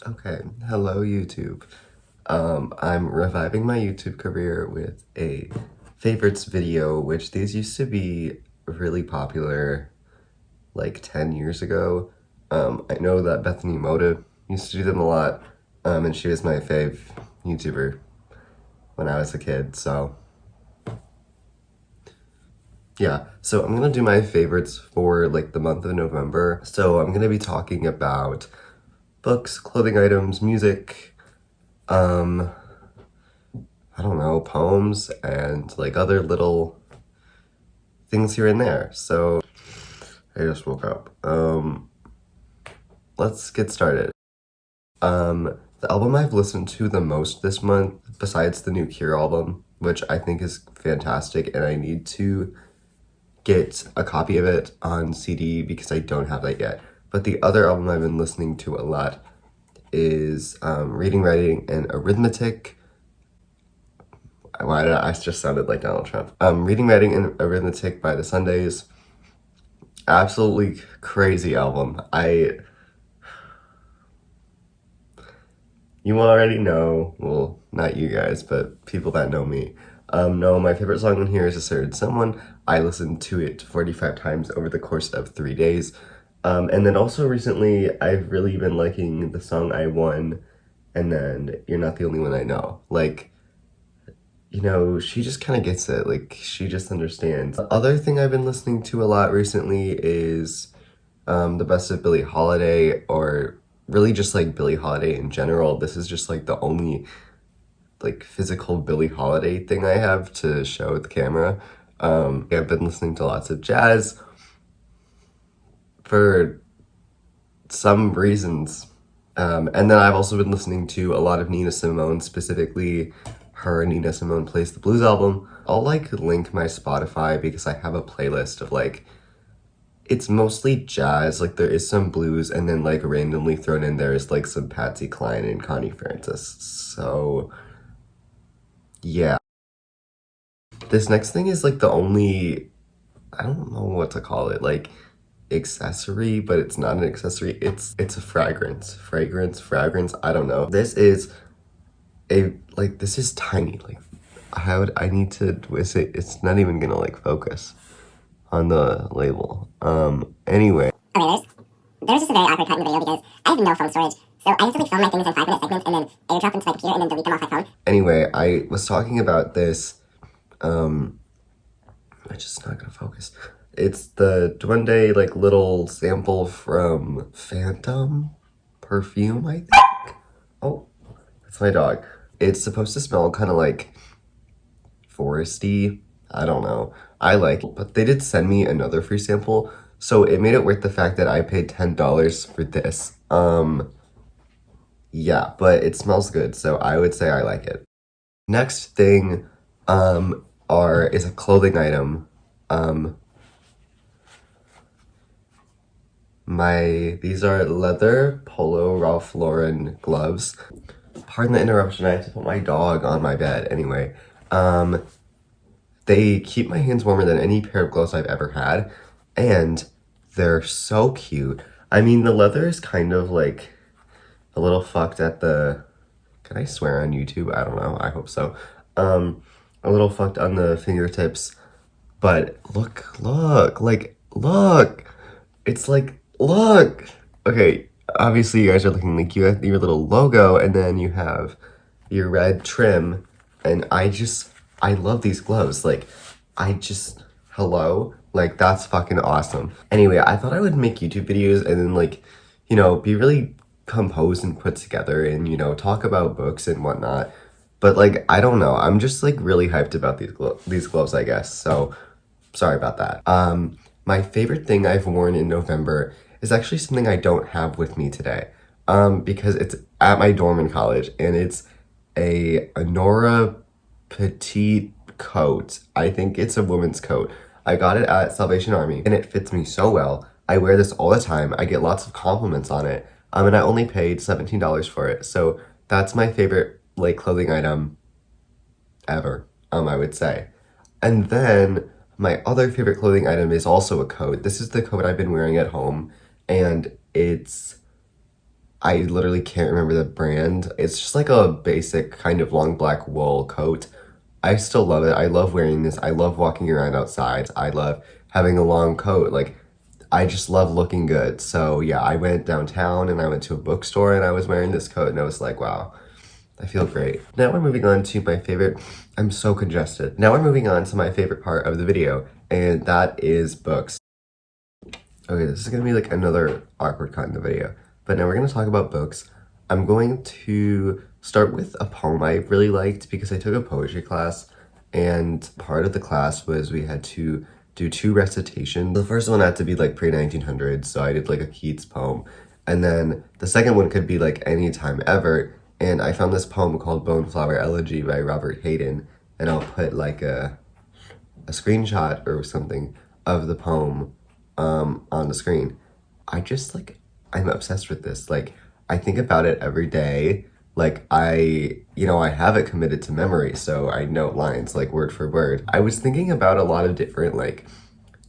Okay, hello YouTube. I'm reviving my YouTube career with a favorites video, which these used to be really popular like 10 years ago. I know that Bethany Moda used to do them a lot, and she was my fave YouTuber when I was a kid, so yeah. So I'm gonna do my favorites for like the month of November. So I'm gonna be talking about books, clothing items, music, um, I don't know, poems, and like other little things here and there. So I just woke up. Let's get started. The album I've listened to the most this month, besides the new Cure album, which I think is fantastic, and I need to get a copy of it on CD because I don't have that yet. But the other album I've been listening to a lot is Reading, Writing, and Arithmetic. Why did I just sounded like Donald Trump? Reading, Writing, and Arithmetic by the Sundays. Absolutely crazy album. You already know, well, not you guys, but people that know me, know my favorite song on here is A Certain Someone. I listened to it 45 times over the course of 3 days. And then also recently, I've really been liking the song I Won, and then You're Not the Only One I Know. Like, you know, she just kind of gets it. Like, she just understands. The other thing I've been listening to a lot recently is The Best of Billie Holiday, or really just like Billie Holiday in general. This is just like the only like physical Billie Holiday thing I have to show the camera. I've been listening to lots of jazz for some reasons. And then I've also been listening to a lot of Nina Simone, specifically her Nina Simone Plays the Blues album. I'll like link my Spotify because I have a playlist of like, it's mostly jazz, like there is some blues, and then like randomly thrown in there is like some Patsy Cline and Connie Francis. So yeah. This next thing is like the only, I don't know what to call it, like accessory, but it's not an accessory. It's a fragrance, I don't know. This is this is tiny. Like I need to twist it. It's not even gonna like focus on the label. Anyway. Okay, there's just a very awkward cut in the video because I have no phone storage. So I have to like film my things in 5-minute segments and then airdrop them to my computer and then delete them off my phone. Anyway, I was talking about this, I'm just not gonna focus. It's the Duende like little sample from Phantom Perfume, I think. Oh, that's my dog. It's supposed to smell kind of like foresty. I don't know. I like it, but they did send me another free sample, so it made it worth the fact that I paid $10 for this. Yeah, but it smells good, so I would say I like it. Next thing, is a clothing item. These are leather Polo-Ralph-Lauren gloves. Pardon the interruption, I have to put my dog on my bed. Anyway, they keep my hands warmer than any pair of gloves I've ever had, and they're so cute. I mean, the leather is kind of like a little fucked at the, can I swear on YouTube? I don't know, I hope so. A little fucked on the fingertips, but look, it's like, look. Okay, obviously you guys are looking like you have your little logo, and then you have your red trim, and I love these gloves. Like, hello? Like, that's fucking awesome. Anyway, I thought I would make YouTube videos and then like, you know, be really composed and put together and, you know, talk about books and whatnot. But like, I don't know, I'm just like really hyped about these gloves, I guess. So sorry about that. My favorite thing I've worn in November is actually something I don't have with me today. Because it's at my dorm in college, and it's a Nora petite coat. I think it's a woman's coat. I got it at Salvation Army, and it fits me so well. I wear this all the time. I get lots of compliments on it. And I only paid $17 for it. So that's my favorite like clothing item ever, I would say. And then my other favorite clothing item is also a coat. This is the coat I've been wearing at home, and it's I literally can't remember the brand. It's just like a basic kind of long black wool coat. I still love it. I love wearing this. I love walking around outside. I love having a long coat. Like, I just love looking good. So yeah, I went downtown and I went to a bookstore and I was wearing this coat and I was like, wow, I feel great. Now we're moving on to my favorite. I'm so congested. Now we're moving on to my favorite part of the video, and that is books. Okay, this is gonna be like another awkward cut in the video, but now we're gonna talk about books. I'm going to start with a poem I really liked because I took a poetry class, and part of the class was we had to do 2 recitations. The first one had to be like pre-1900s, so I did like a Keats poem, and then the second one could be like any time ever, and I found this poem called Boneflower Elegy by Robert Hayden, and I'll put like a screenshot or something of the poem on the screen. I'm obsessed with this. Like, I think about it every day. Like, I have it committed to memory, so I know lines like word for word. I was thinking about a lot of different like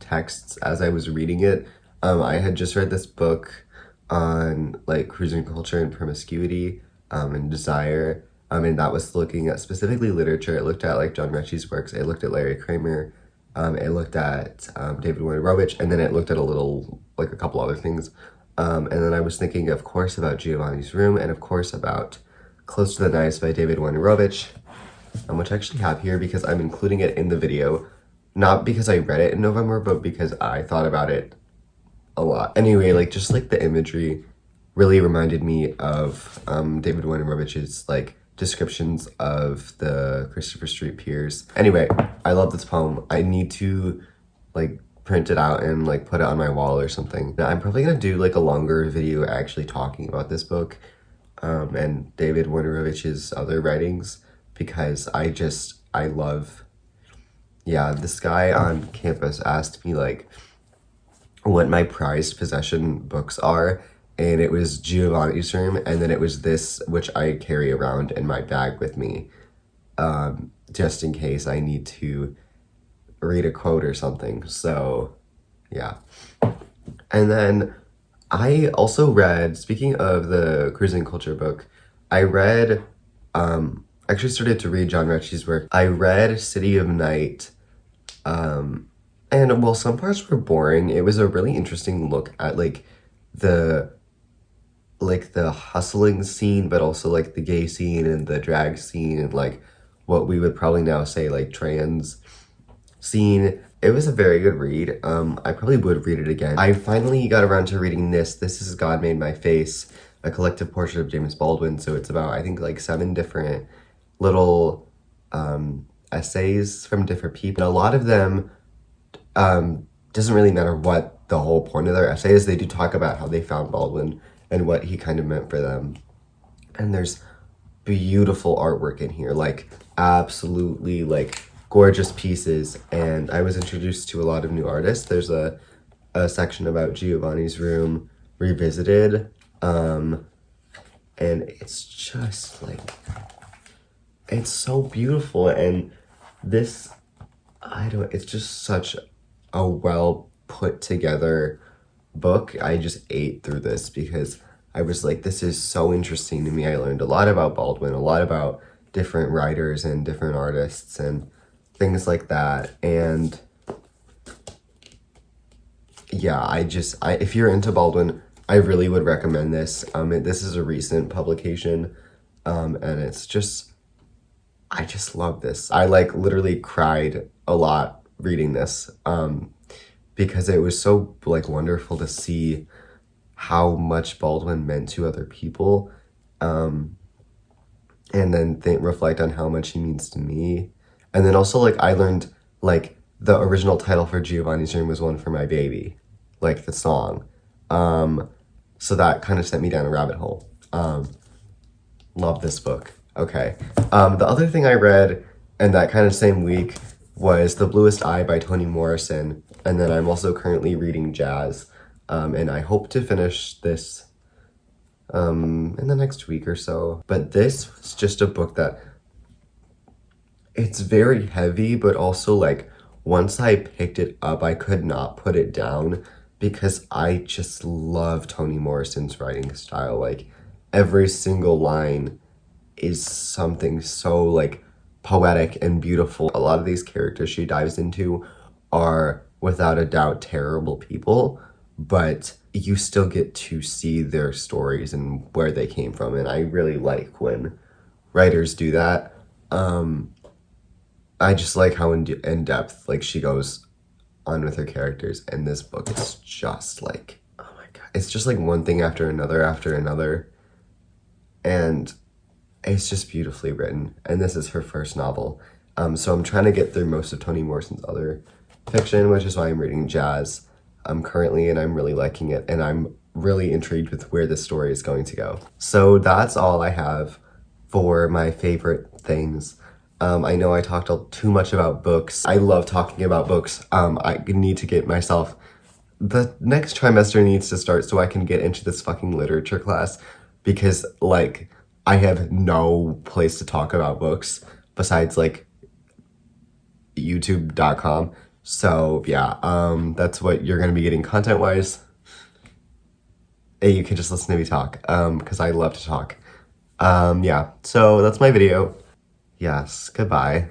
texts as I was reading it. I had just read this book on like cruising culture and promiscuity, and desire. And that was looking at specifically literature. It looked at like John Rechy's works. It looked at Larry Kramer. It looked at David Wojnarowicz, and then it looked at a couple other things. And then I was thinking, of course, about Giovanni's Room, and of course about Close to the Nice by David Wojnarowicz, which I actually have here because I'm including it in the video, not because I read it in November, but because I thought about it a lot. Anyway, like, just like the imagery really reminded me of David Wojnarowicz's like descriptions of the Christopher Street piers. Anyway, I love this poem. I need to like print it out and like put it on my wall or something. Now, I'm probably gonna do like a longer video actually talking about this book and David Wojnarowicz's other writings because I love, yeah, this guy on campus asked me like what my prized possession books are, and it was Giovanni's Room, and then it was this, which I carry around in my bag with me, just in case I need to read a quote or something. So, yeah. And then I also read, speaking of the cruising culture book, I read, actually started to read John Rechy's work. I read City of Night, and while some parts were boring, it was a really interesting look at the hustling scene, but also like the gay scene and the drag scene and like what we would probably now say like trans scene. It was a very good read. I probably would read it again. I finally got around to reading this. This is God Made My Face, a collective portrait of James Baldwin. So it's about, I think, like 7 different little essays from different people. And a lot of them doesn't really matter what the whole point of their essay is. They do talk about how they found Baldwin and what he kind of meant for them. And there's beautiful artwork in here, like absolutely like gorgeous pieces. And I was introduced to a lot of new artists. There's a section about Giovanni's Room Revisited. And it's just like, it's so beautiful. And this, it's just such a well put together book. I just ate through this because I was like, this is so interesting to me. I learned a lot about Baldwin, a lot about different writers and different artists and things like that. And yeah, if you're into Baldwin, I really would recommend this. This is a recent publication, and it's just, I just love this. I like literally cried a lot reading this, because it was so like wonderful to see how much Baldwin meant to other people, and then reflect on how much he means to me. And then also like I learned like the original title for Giovanni's Room was One for My Baby, like the song. So that kind of sent me down a rabbit hole. Love this book. Okay. The other thing I read in that kind of same week was The Bluest Eye by Toni Morrison. And then I'm also currently reading Jazz. And I hope to finish this in the next week or so. But this was just a book that, it's very heavy, but also like once I picked it up, I could not put it down. because I just love Toni Morrison's writing style. Like, every single line is something so, like, poetic and beautiful. A lot of these characters she dives into are, without a doubt, terrible people, but you still get to see their stories and where they came from, and I really like when writers do that. I just like how in depth, like, she goes on with her characters, and this book is just like, oh my god, it's just like one thing after another, and it's just beautifully written. And this is her first novel, so I'm trying to get through most of Toni Morrison's other fiction, which is why I'm reading Jazz currently, and I'm really liking it, and I'm really intrigued with where this story is going to go. So that's all I have for my favorite things. I know I talked too much about books. I love talking about books. I need to get myself, the next trimester needs to start so I can get into this fucking literature class, because, like, I have no place to talk about books besides, like, youtube.com. So yeah, that's what you're gonna be getting content-wise. And you can just listen to me talk, because I love to talk. Yeah, so that's my video. Yes, goodbye.